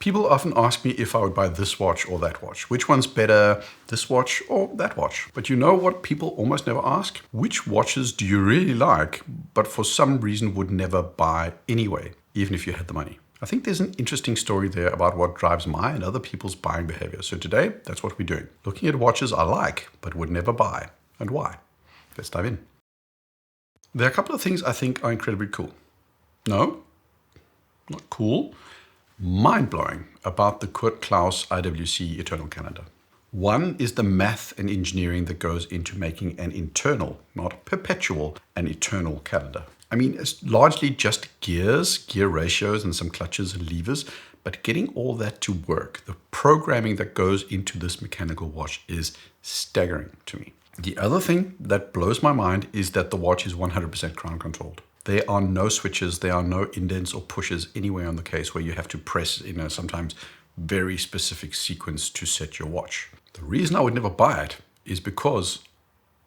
People often ask me if I would buy this watch or that watch. Which one's better, this watch or that watch? But you know what people almost never ask? Which watches do you really like, but for some reason would never buy anyway, even if you had the money? I think there's an interesting story there about what drives my and other people's buying behavior. So today, that's what we're doing. Looking at watches I like, but would never buy, and why. Let's dive in. There are a couple of things I think are incredibly cool. No, not cool. Mind-blowing about the Kurt Klaus IWC Eternal Calendar. One is the math and engineering that goes into making an internal, not perpetual, an eternal calendar. I mean, it's largely just gears, gear ratios, and some clutches and levers, but getting all that to work, the programming that goes into this mechanical watch is staggering to me. The other thing that blows my mind is that the watch is 100% crown controlled. There are no switches, there are no indents or pushes anywhere on the case where you have to press in a sometimes very specific sequence to set your watch. The reason I would never buy it is because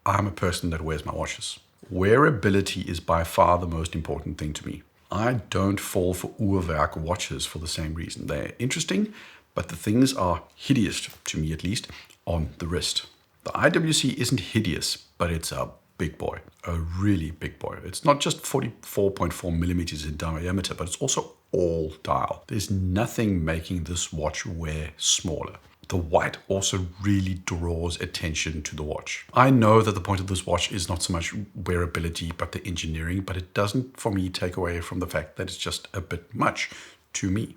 I'm a person that wears my watches. Wearability is by far the most important thing to me. I don't fall for Uhrwerk watches for the same reason. They're interesting, but the things are hideous, to me at least, on the wrist. The IWC isn't hideous, but it's a big boy, a really big boy. It's not just 44.4 millimeters in diameter, but it's also all dial. There's nothing making this watch wear smaller. The white also really draws attention to the watch. I know that the point of this watch is not so much wearability, but the engineering, but it doesn't, for me, take away from the fact that it's just a bit much to me.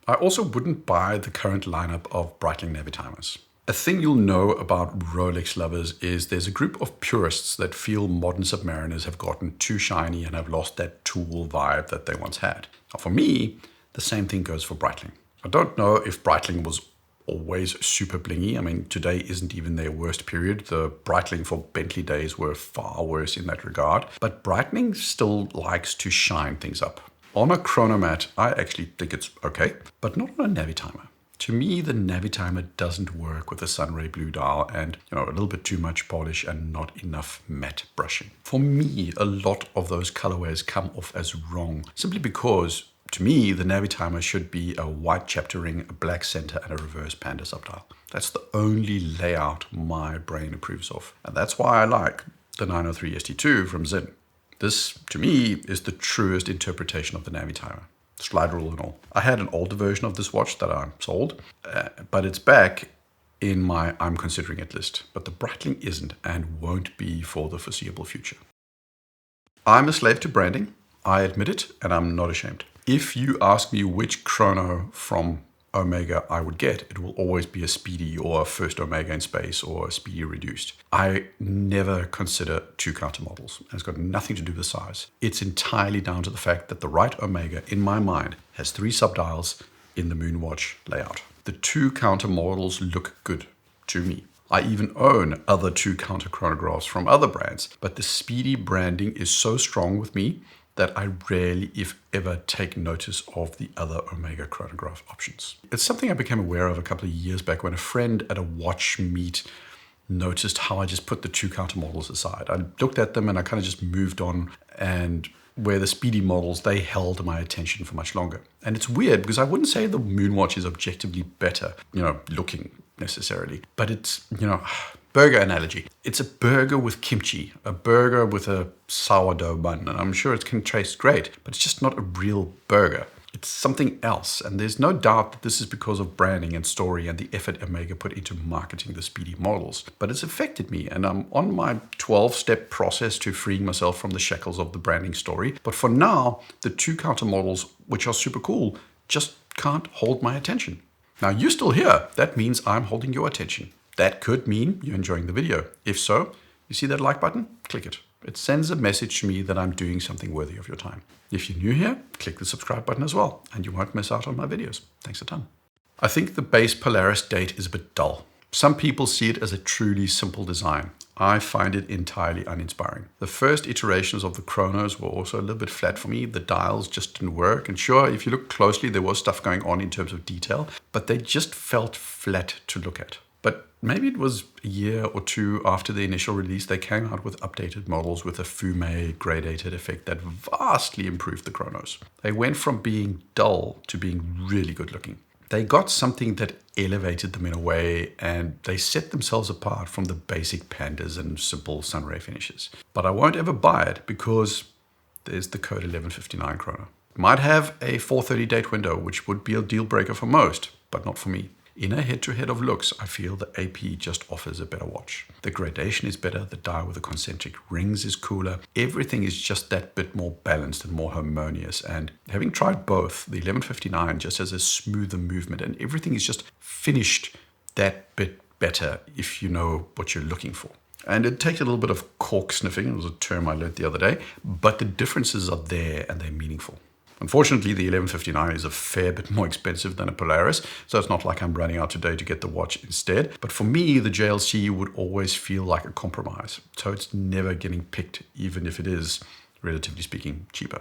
I also wouldn't buy the current lineup of Breitling Navitimers. A thing you'll know about Rolex lovers is there's a group of purists that feel modern submariners have gotten too shiny and have lost that tool vibe that they once had. Now for me, the same thing goes for Breitling. I don't know if Breitling was always super blingy. I mean, today isn't even their worst period. The Breitling for Bentley days were far worse in that regard. But Breitling still likes to shine things up. On a chronomat, I actually think it's okay, but not on a Navitimer. To me, the Navitimer doesn't work with a Sunray blue dial and a little bit too much polish and not enough matte brushing. For me, a lot of those colorways come off as wrong, simply because to me, the Navitimer should be a white chapter ring, a black center, and a reverse panda subdial. That's the only layout my brain approves of. And that's why I like the 903 ST2 from Sinn. This, to me, is the truest interpretation of the Navitimer. Slide rule and all. I had an older version of this watch that I sold, but it's back in my I'm considering it list. But the Breitling isn't and won't be for the foreseeable future. I'm a slave to branding. I admit it, and I'm not ashamed. If you ask me which chrono from Omega I would get, it will always be a Speedy or a first Omega in space or a Speedy reduced. I never consider two counter models, and it's got nothing to do with size. It's entirely down to the fact that the right Omega, in my mind, has 3 subdials in the Moonwatch layout. The two counter models look good to me. I even own other two counter chronographs from other brands, but the Speedy branding is so strong with me that I rarely, if ever, take notice of the other Omega chronograph options. It's something I became aware of a couple of years back when a friend at a watch meet noticed how I just put the two counter models aside. I looked at them and I kind of just moved on, and where the Speedy models, they held my attention for much longer. And it's weird because I wouldn't say the Moonwatch is objectively better, looking necessarily, but it's, burger analogy. It's a burger with kimchi, a burger with a sourdough bun, and I'm sure it can taste great, but it's just not a real burger. It's something else, and there's no doubt that this is because of branding and story and the effort Omega put into marketing the Speedy models. But it's affected me, and I'm on my 12-step process to freeing myself from the shackles of the branding story. But for now, the two counter models, which are super cool, just can't hold my attention. Now, you're still here. That means I'm holding your attention. That could mean you're enjoying the video. If so, you see that like button? Click it. It sends a message to me that I'm doing something worthy of your time. If you're new here, click the subscribe button as well, and you won't miss out on my videos. Thanks a ton. I think the base Polaris date is a bit dull. Some people see it as a truly simple design. I find it entirely uninspiring. The first iterations of the chronos were also a little bit flat for me. The dials just didn't work. And sure, if you look closely, there was stuff going on in terms of detail, but they just felt flat to look at. But maybe it was a year or two after the initial release, they came out with updated models with a Fume gradated effect that vastly improved the chronos. They went from being dull to being really good looking. They got something that elevated them in a way, and they set themselves apart from the basic pandas and simple sunray finishes. But I won't ever buy it because there's the code 1159 chrono. Might have a 430 date window, which would be a deal breaker for most, but not for me. In a head-to-head of looks, I feel the AP just offers a better watch. The gradation is better, the dial with the concentric rings is cooler, everything is just that bit more balanced and more harmonious. And having tried both, the 1159 just has a smoother movement and everything is just finished that bit better if you know what you're looking for. And it takes a little bit of cork sniffing, it was a term I learned the other day, but the differences are there and they're meaningful. Unfortunately, the 1159 is a fair bit more expensive than a Polaris, so it's not like I'm running out today to get the watch instead. But for me, the JLC would always feel like a compromise, so it's never getting picked, even if it is, relatively speaking, cheaper.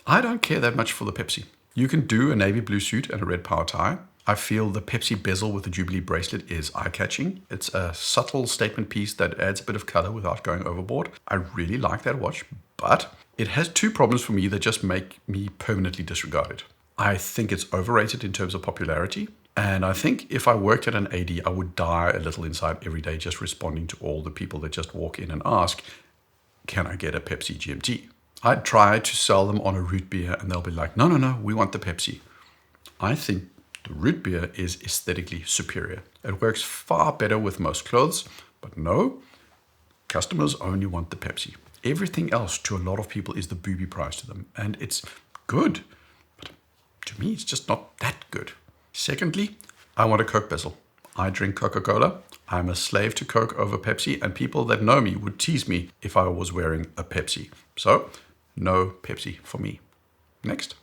I don't care that much for the Pepsi. You can do a navy blue suit and a red power tie. I feel the Pepsi bezel with the Jubilee bracelet is eye-catching. It's a subtle statement piece that adds a bit of color without going overboard. I really like that watch, but it has two problems for me that just make me permanently disregard it. I think it's overrated in terms of popularity. And I think if I worked at an AD, I would die a little inside every day just responding to all the people that just walk in and ask, can I get a Pepsi GMT? I'd try to sell them on a root beer and they'll be like, no, we want the Pepsi. I think the root beer is aesthetically superior. It works far better with most clothes, but no, customers only want the Pepsi. Everything else to a lot of people is the booby price to them, and it's good, but to me it's just not that good. Secondly, I want a Coke bezel. I drink Coca-Cola. I'm a slave to Coke over Pepsi, and people that know me would tease me if I was wearing a Pepsi. So, no Pepsi for me. Next.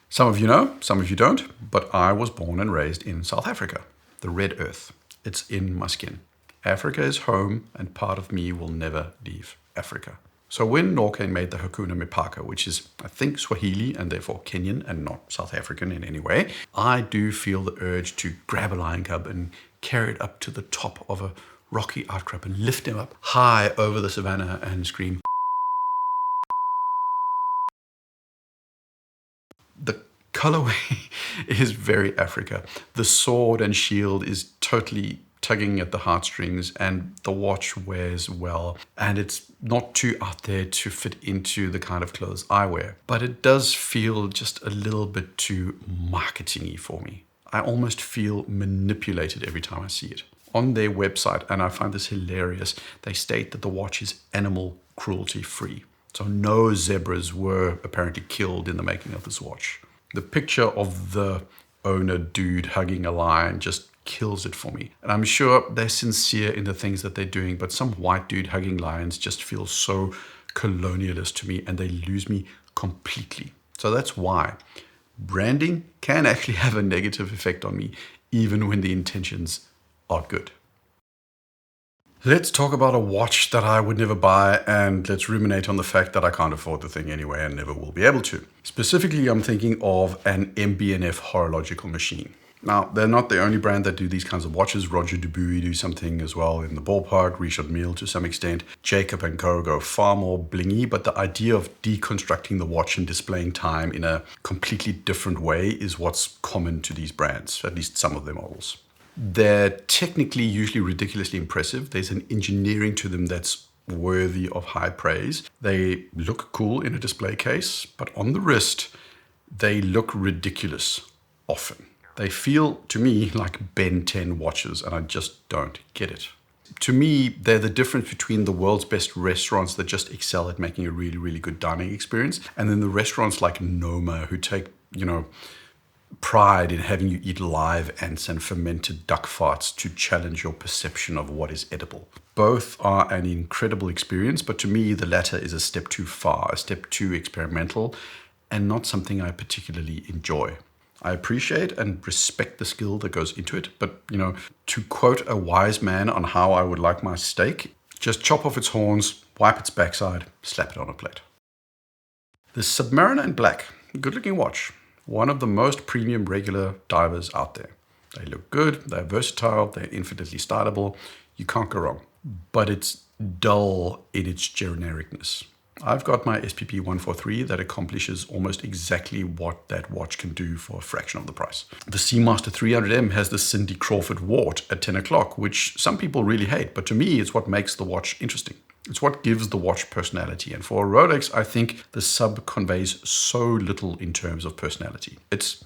Some of you know, some of you don't, but I was born and raised in South Africa, the red earth. It's in my skin. Africa is home, and part of me will never leave Africa. So when Norcane made the Hakuna Mipaka, which is, I think, Swahili and therefore Kenyan and not South African in any way, I do feel the urge to grab a lion cub and carry it up to the top of a rocky outcrop and lift him up high over the savannah and scream. The colorway is very Africa. The sword and shield is totally tugging at the heartstrings, and the watch wears well, and it's not too out there to fit into the kind of clothes I wear, but it does feel just a little bit too marketing-y for me. I almost feel manipulated every time I see it. On their website, and I find this hilarious, they state that the watch is animal cruelty free. So no zebras were apparently killed in the making of this watch. The picture of the owner dude hugging a lion just kills it for me. And I'm sure they're sincere in the things that they're doing, but some white dude hugging lions just feels so colonialist to me, and they lose me completely. So that's why branding can actually have a negative effect on me, even when the intentions are good. Let's talk about a watch that I would never buy, and let's ruminate on the fact that I can't afford the thing anyway and never will be able to. Specifically, I'm thinking of an MB&F horological machine. Now, they're not the only brand that do these kinds of watches. Roger Dubuis do something as well in the ballpark, Richard Mille to some extent. Jacob & Co. go far more blingy, but the idea of deconstructing the watch and displaying time in a completely different way is what's common to these brands, at least some of their models. They're technically usually ridiculously impressive. There's an engineering to them that's worthy of high praise. They look cool in a display case, but on the wrist, they look ridiculous often. They feel, to me, like Ben 10 watches, and I just don't get it. To me, they're the difference between the world's best restaurants that just excel at making a really, really good dining experience, and then the restaurants like Noma who take, pride in having you eat live ants and fermented duck farts to challenge your perception of what is edible. Both are an incredible experience, but to me, the latter is a step too far, a step too experimental, and not something I particularly enjoy. I appreciate and respect the skill that goes into it, but, to quote a wise man on how I would like my steak, just chop off its horns, wipe its backside, slap it on a plate. The Submariner in black, good looking watch. One of the most premium regular divers out there. They look good, they're versatile, they're infinitely startable. You can't go wrong. But it's dull in its genericness. I've got my SPP 143 that accomplishes almost exactly what that watch can do for a fraction of the price. The Seamaster 300M has the Cindy Crawford wart at 10 o'clock, which some people really hate, but to me it's what makes the watch interesting. It's what gives the watch personality. And for a Rolex, I think the sub conveys so little in terms of personality. It's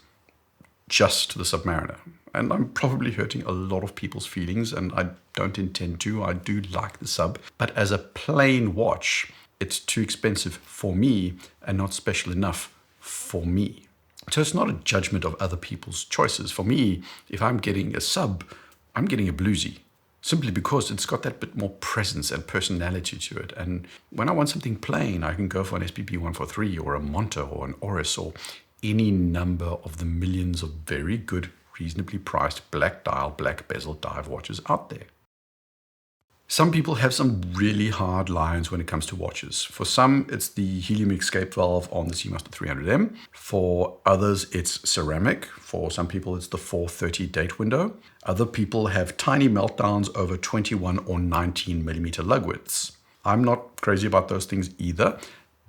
just the Submariner. And I'm probably hurting a lot of people's feelings, and I don't intend to. I do like the sub. But as a plain watch, it's too expensive for me and not special enough for me. So it's not a judgment of other people's choices. For me, if I'm getting a sub, I'm getting a bluesy, simply because it's got that bit more presence and personality to it. And when I want something plain, I can go for an SPP 143 or a Monto or an Oris or any number of the millions of very good, reasonably priced black dial, black bezel dive watches out there. Some people have some really hard lines when it comes to watches. For some, it's the helium escape valve on the Seamaster 300M. For others, it's ceramic. For some people, it's the 430 date window. Other people have tiny meltdowns over 21 or 19 millimeter lug widths. I'm not crazy about those things either,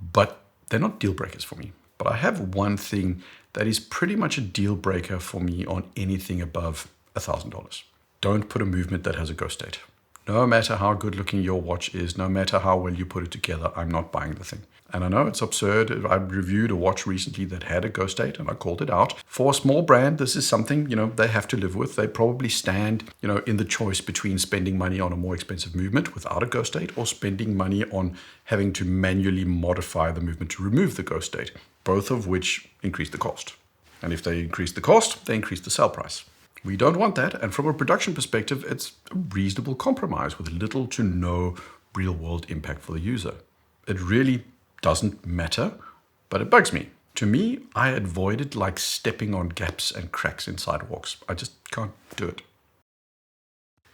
but they're not deal breakers for me. But I have one thing that is pretty much a deal breaker for me on anything above $1,000. Don't put a movement that has a ghost date. No matter how good looking your watch is, no matter how well you put it together, I'm not buying the thing. And I know it's absurd. I reviewed a watch recently that had a ghost date and I called it out. For a small brand, this is something, they have to live with. They probably stand, in the choice between spending money on a more expensive movement without a ghost date or spending money on having to manually modify the movement to remove the ghost date, both of which increase the cost. And if they increase the cost, they increase the sell price. We don't want that, and from a production perspective, it's a reasonable compromise with little to no real-world impact for the user. It really doesn't matter, but it bugs me. To me, I avoid it like stepping on gaps and cracks in sidewalks. I just can't do it.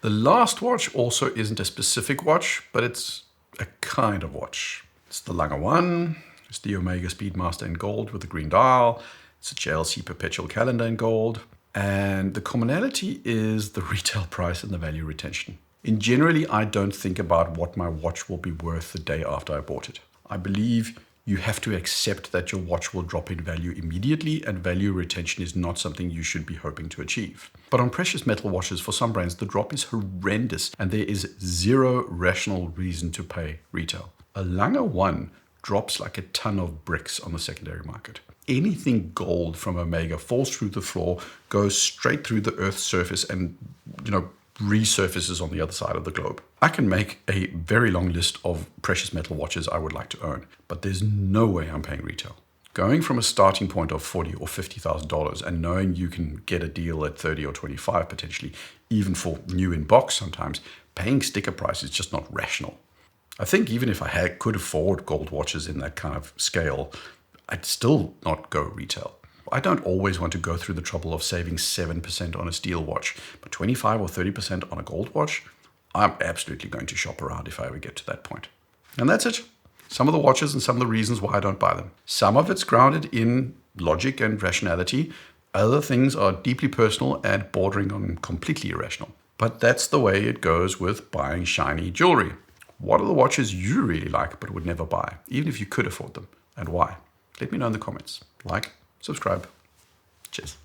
The last watch also isn't a specific watch, but it's a kind of watch. It's the Lange 1, it's the Omega Speedmaster in gold with the green dial, it's a JLC perpetual calendar in gold. And the commonality is the retail price and the value retention. Generally, I don't think about what my watch will be worth the day after I bought it. I believe you have to accept that your watch will drop in value immediately, and value retention is not something you should be hoping to achieve. But on precious metal watches, for some brands, the drop is horrendous, and there is zero rational reason to pay retail. A Lange 1 drops like a ton of bricks on the secondary market. Anything gold from Omega falls through the floor, goes straight through the Earth's surface and, resurfaces on the other side of the globe. I can make a very long list of precious metal watches I would like to own, but there's no way I'm paying retail. Going from a starting point of $40,000 or $50,000 and knowing you can get a deal at 30 or 25 potentially, even for new in box sometimes, paying sticker price is just not rational. I think even if I could afford gold watches in that kind of scale, I'd still not go retail. I don't always want to go through the trouble of saving 7% on a steel watch, but 25 or 30% on a gold watch, I'm absolutely going to shop around if I ever get to that point. And that's it. Some of the watches and some of the reasons why I don't buy them. Some of it's grounded in logic and rationality. Other things are deeply personal and bordering on completely irrational. But that's the way it goes with buying shiny jewelry. What are the watches you really like but would never buy, even if you could afford them, and why? Let me know in the comments. Like, subscribe. Cheers.